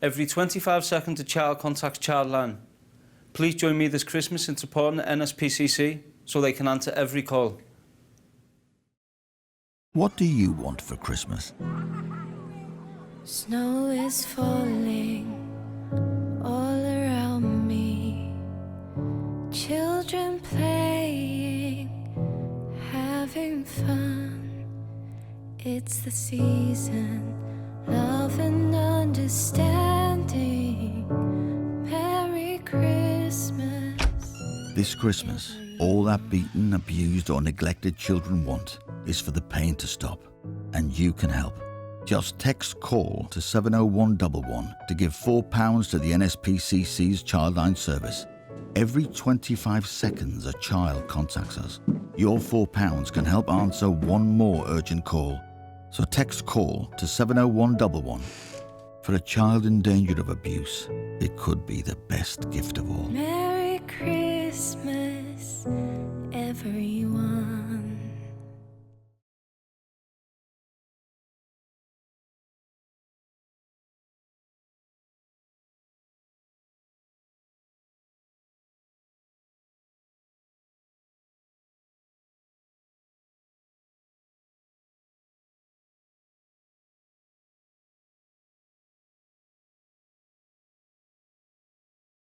Every 25 seconds a child contacts Childline. Please join me this Christmas in supporting the NSPCC so they can answer every call. What do you want for Christmas? Snow is falling all around me. Children playing, having fun. It's the season, love and understanding. Merry Christmas. This Christmas, all that beaten, abused or neglected children want is for the pain to stop, and you can help. Just text CALL to 70111 to give £4 to the NSPCC's Childline service. Every 25 seconds a child contacts us. Your £4 can help answer one more urgent call. So text CALL to 70111. For a child in danger of abuse, it could be the best gift of all. Merry Christmas, everyone.